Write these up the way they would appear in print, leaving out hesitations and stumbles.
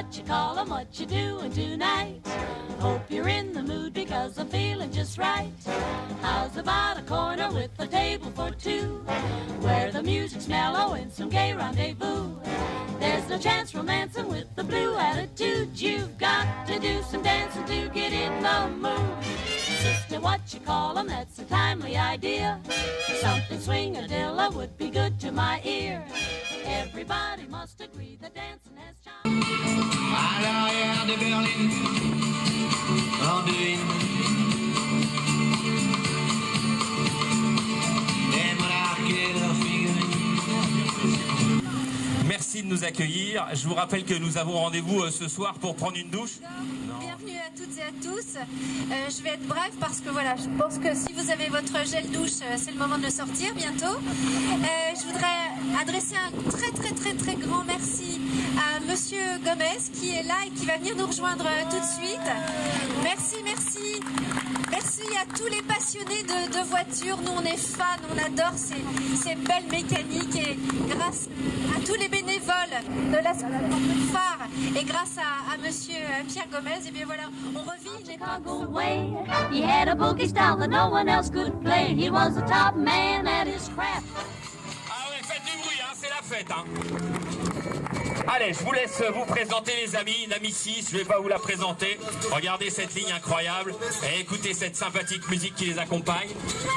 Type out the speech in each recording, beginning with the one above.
what you call 'em, what you doing tonight? Hope you're in the mood because I'm feeling just right. How's about a corner with a table for two, where the music's mellow and some gay rendezvous? There's no chance romancing with the blue attitude. You've got to do some dancing to get in the mood. Sister, what you call 'em, that's a timely idea. Something swing-a-dilla would be good to my ear. Everybody must agree that dancing has charm. À l'arrière de Berlin, Anduin, des monarques et leurs figurines. Merci de nous accueillir. Je vous rappelle que nous avons rendez-vous ce soir pour prendre une douche. Bienvenue à toutes et à tous. Je vais être brève parce que voilà, je pense que si vous avez votre gel douche, c'est le moment de le sortir bientôt. Je voudrais adresser un très grand merci à Monsieur Gomez qui est là et qui va venir nous rejoindre tout de suite. Merci à tous les passionnés de voitures. Nous on est fans, on adore ces belles mécaniques et grâce à tous les bénévoles de la phare et grâce à Monsieur Pierre Gomez, et bien voilà, on revit une Chicago way. He had a boogie style that no one else could play. He was the top man at his craft. Ah ouais, faites du bruit, hein, c'est la fête. Hein. Allez, je vous laisse vous présenter les amis. Nami 6, je vais pas vous la présenter. Regardez cette ligne incroyable et écoutez cette sympathique musique qui les accompagne.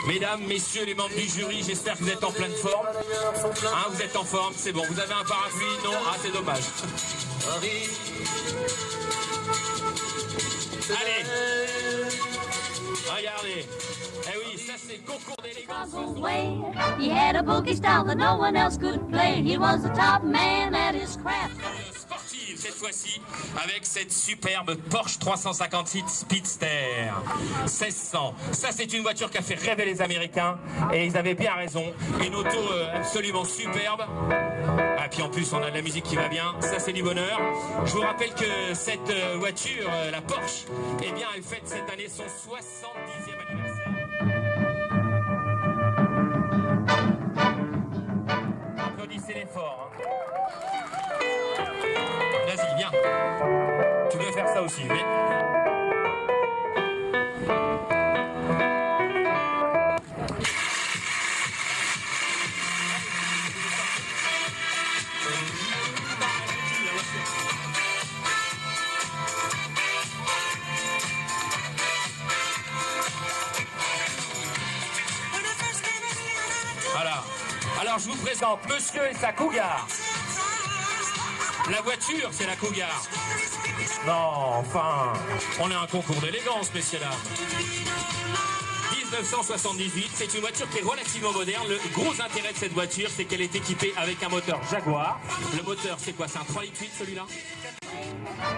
Mesdames, messieurs les membres du jury, j'espère que vous êtes en pleine forme. Hein, vous êtes en forme, c'est bon. Vous avez un parapluie? Non? Ah, c'est dommage. Allez, regardez. Eh oui, ça c'est le concours d'élégance. He had a boogie style that no one else could play. He was the top man at his craft. Sportive cette fois-ci avec cette superbe Porsche 356 Speedster 1600. Ça c'est une voiture qui a fait rêver les Américains et ils avaient bien raison. Une auto absolument superbe. Ah, puis en plus on a de la musique qui va bien. Ça c'est du bonheur. Je vous rappelle que cette voiture, la Porsche, eh bien elle fête cette année son 70e anniversaire. Applaudissez l'effort. Hein. Vas-y, viens. Tu veux faire ça aussi, mais... Voilà. Alors je vous présente Monsieur et sa Cougar. La voiture, c'est la Cougar. Non, enfin, on est un concours d'élégance, messieurs dames. 1978, c'est une voiture qui est relativement moderne. Le gros intérêt de cette voiture, c'est qu'elle est équipée avec un moteur Jaguar. Le moteur, c'est quoi? C'est un 3,8 litres celui-là?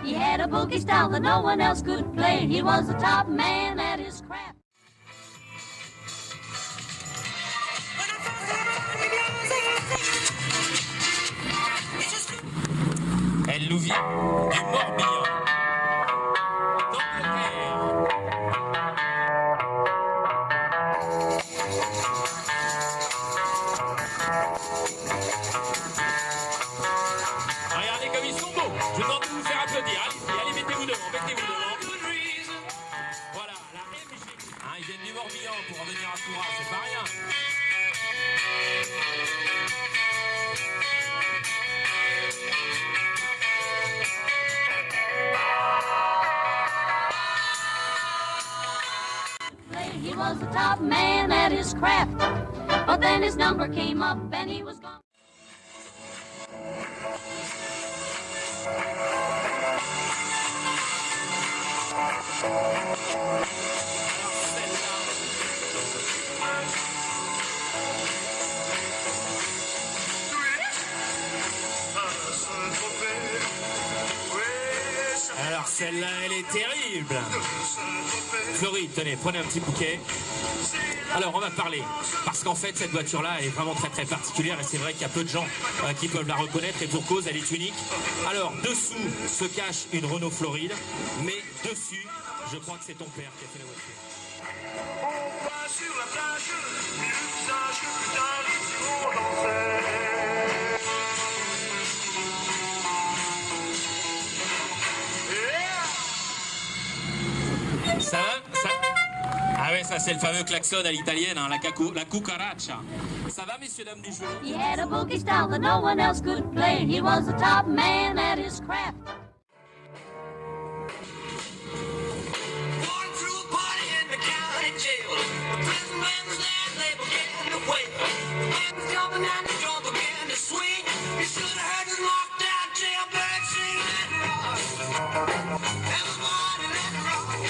He had a boogie style that no one else could play. He was the top man at his craft. Elle nous vient du Morbihan, d'Angleterre. Regardez comme ils sont beaux. Je demande de vous faire applaudir. Allez, mettez-vous devant, Voilà, la MG. Hein, ils viennent du Morbihan pour revenir à Toura, c'est pas rien. He was the top man at his craft. But then his number came up and he was gone. Alors celle-là, elle est terrible. Floride, tenez, prenez un petit bouquet. Alors on va parler, parce qu'en fait cette voiture-là elle est vraiment très particulière et c'est vrai qu'il y a peu de gens qui peuvent la reconnaître et pour cause elle est unique. Alors dessous se cache une Renault Floride, mais dessus, je crois que c'est ton père qui a fait la voiture. On va sur la plage, l'usage plus tard, on dansait. Ça va ça... Ah ouais, ça c'est le fameux klaxon à l'italienne, hein, la cucaraccia. Ça va, messieurs, dames du jeu? He had a boogie style that no one else could play. He was the top man at his craft. Walking through a party in the county jail. The prison man was there, they began to wail. The man was jumping and the drum began to swing. You should have heard the locked down jailbird sing. Let it rock. Everybody let it rock.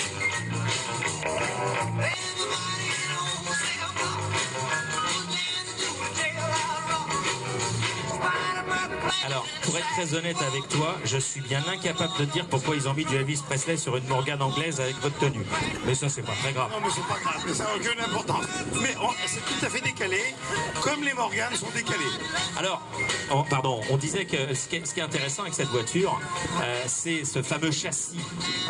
Everybody in the whole cell block was dancing to the jailhouse rock. Spider-Man played. Alors, pour être très honnête avec toi, je suis bien incapable de te dire pourquoi ils ont mis du Elvis Presley sur une Morgane anglaise avec votre tenue. Mais ça, c'est pas très grave. Non, mais c'est pas grave, mais ça n'a aucune importance. Mais c'est tout à fait décalé, comme les Morganes sont décalés. Alors, on disait que ce qui est intéressant avec cette voiture, c'est ce fameux châssis.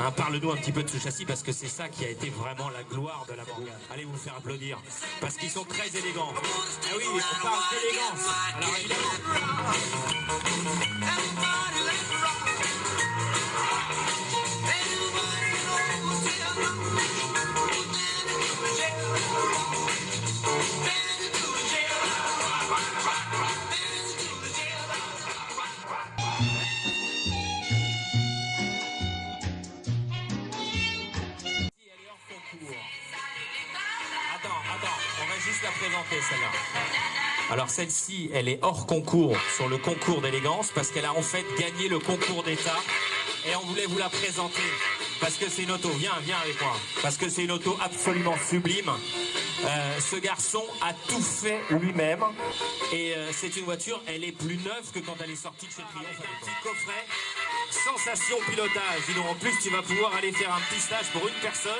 Hein, parle-nous un petit peu de ce châssis, parce que c'est ça qui a été vraiment la gloire de la Morgane. Allez vous faire applaudir, parce qu'ils sont très élégants. Ah oui, on parle d'élégance. Alors évidemment... Everybody let it rock. Everybody in the whole cell block was dancing to the jailhouse rock. Dancing to the jailhouse rock. Dancing to the jailhouse Elle est hors concours. Attends, on va juste la présenter celle-là. Alors celle-ci, elle est hors concours sur le concours d'élégance parce qu'elle a en fait gagné le concours d'État et on voulait vous la présenter parce que c'est une auto, viens avec moi, parce que c'est une auto absolument sublime. Ce garçon a tout fait lui-même et c'est une voiture, elle est plus neuve que quand elle est sortie de chez Triomphe. Un petit coffret, sensation pilotage. Dis donc, en plus tu vas pouvoir aller faire un petit stage pour une personne.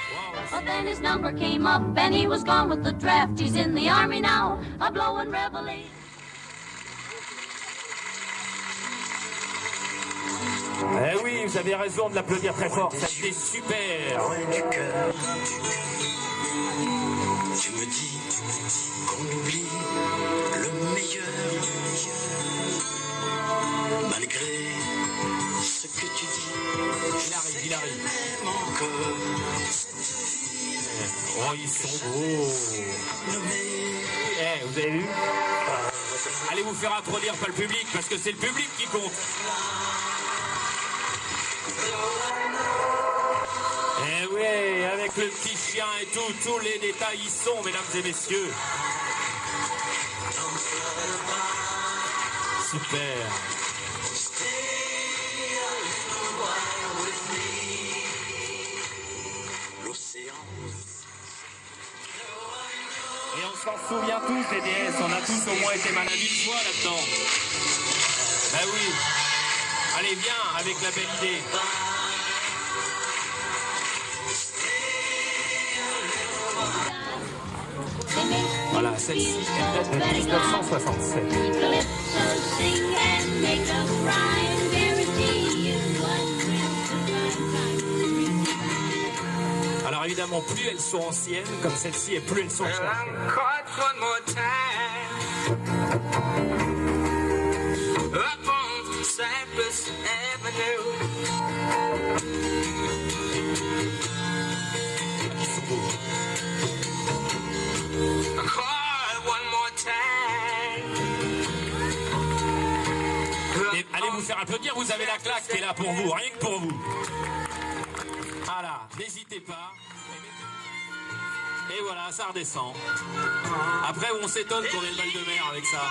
Wow. But then his number came up and he was gone with the draft. He's in the army now, a blowing reveille. Eh oui, vous avez raison de l'applaudir très fort, c'était super. Du cœur, tu me dis qu'on oublie le meilleur, malgré ce que tu dis. Il arrive. Même encore, Oh, ils sont beaux. Eh, vous avez vu? Allez vous faire applaudir, pas le public, parce que c'est le public qui compte. Eh oui, avec le petit chien et tout, tous les détails y sont, mesdames et messieurs. Super. l'océan. Et on s'en souvient tous, les DS, on a tous au moins été malades une fois là-dedans. Ben oui. Allez, viens avec la belle idée. Voilà, celle-ci, elle date de 1967. Alors évidemment, plus elles sont anciennes, comme celle-ci, et plus elles sont Well, chères. I'm caught one more time up on Cypress Avenue. Ils sont beaux. Caught one more time. Et allez vous faire applaudir, vous avez la claque qui est là pour vous, rien que pour vous. Voilà, n'hésitez pas. Et voilà, ça redescend. Après, on s'étonne qu'on ait le mal de mer avec ça.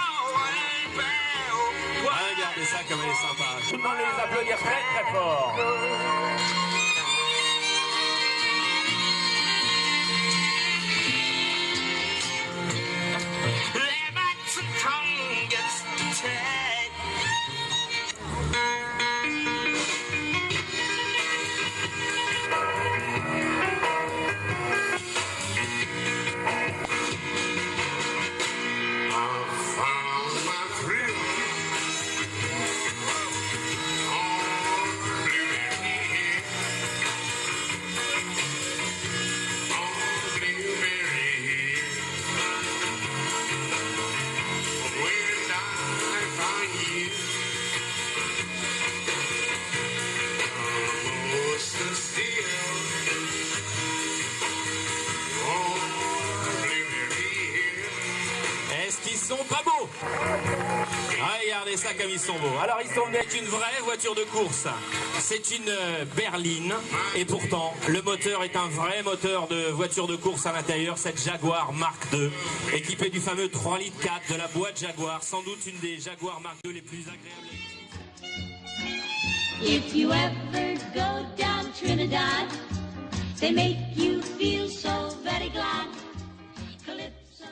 Ah, regardez ça comme elle est sympa. Je vous demande de les applaudir très très fort. Found my thrill on Ah, regardez ça comme ils sont beaux. Alors ils sont venus avec une vraie voiture de course. C'est une berline et pourtant le moteur est un vrai moteur de voiture de course à l'intérieur. Cette Jaguar Mark II, équipée du fameux 3 litres 4 de la boîte Jaguar, sans doute une des Jaguar Mark II les plus agréables. If you ever go down Trinidad, they make you feel so very glad. Calypso.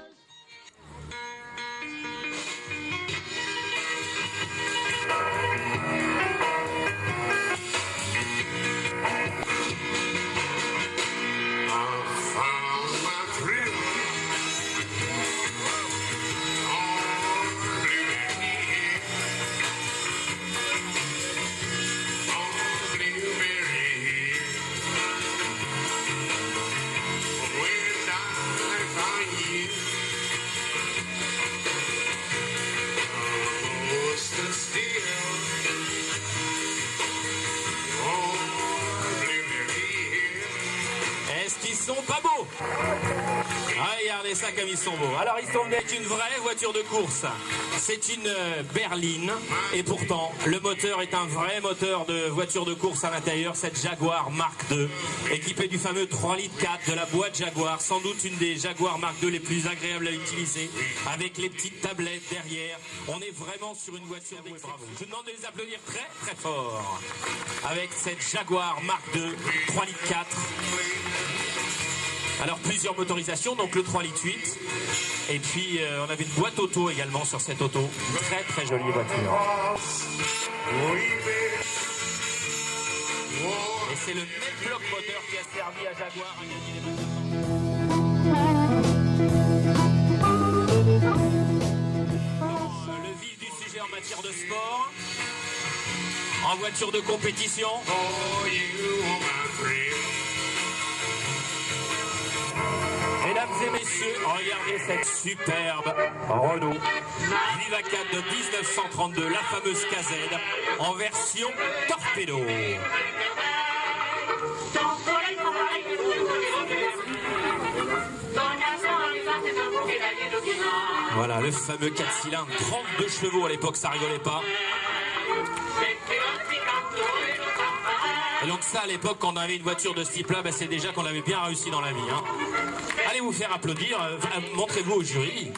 Est-ce qu'ils sont pas beaux? Ah, regardez ça comme ils sont beaux. Alors ils sont venus avec une vraie voiture de course. C'est une berline et pourtant le moteur est un vrai moteur de voiture de course à l'intérieur. Cette Jaguar Mark II, équipée du fameux 3 litres 4 de la boîte Jaguar, sans doute une des Jaguar Mark II les plus agréables à utiliser, avec les petites tablettes derrière. On est vraiment sur une voiture d'exception. Je vous demande de les applaudir très très fort. Avec cette Jaguar Mark II 3 litres 4. Alors plusieurs motorisations, donc le 3 litres 8. Et puis on avait une boîte auto également sur cette auto. Très très jolie voiture. Et c'est le même bloc moteur qui a servi à Jaguar à gagner les moteurs. Le vif du sujet en matière de sport. En voiture de compétition. Mesdames et messieurs, regardez cette superbe Renault Vivacat de 1932, la fameuse KZ, en version torpedo. Voilà, le fameux 4 cylindres, 32 chevaux à l'époque, ça rigolait pas. Et donc ça, à l'époque, quand on avait une voiture de ce type-là, ben, c'est déjà qu'on avait bien réussi dans la vie. Hein. Allez vous faire applaudir. Montrez-vous au jury.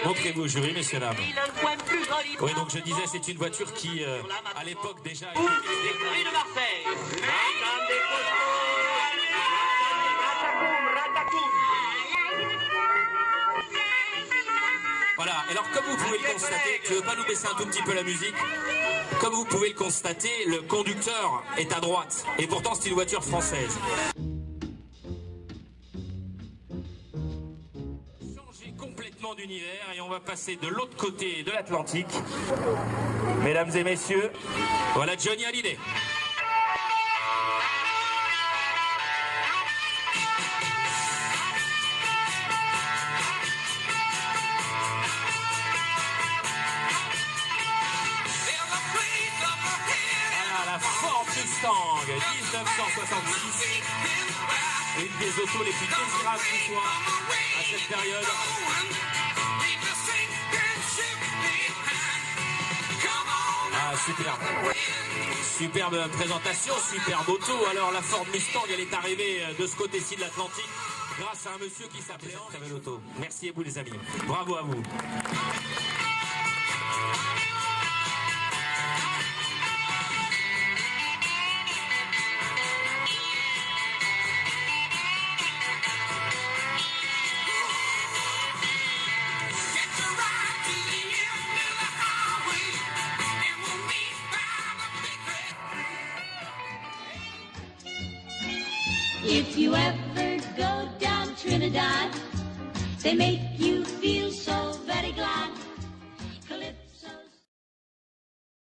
Montrez-vous au jury, messieurs, dames. Oui, donc je disais, c'est une voiture qui, à l'époque, déjà... Voilà, alors comme vous pouvez le constater, tu veux pas nous baisser un tout petit peu la musique? Comme vous pouvez le constater, le conducteur est à droite. Et pourtant, c'est une voiture française. Changer complètement d'univers et on va passer de l'autre côté de l'Atlantique. Mesdames et messieurs, voilà Johnny Hallyday. Mustang 1966, une des autos les plus désirables du soir à cette période. Ah, superbe. Superbe présentation, superbe auto. Alors la Ford Mustang, elle est arrivée de ce côté-ci de l'Atlantique grâce à un monsieur qui s'appelait Henri l'auto. Merci à vous les amis. Bravo à vous. If you ever go down Trinidad, they make you feel so very glad.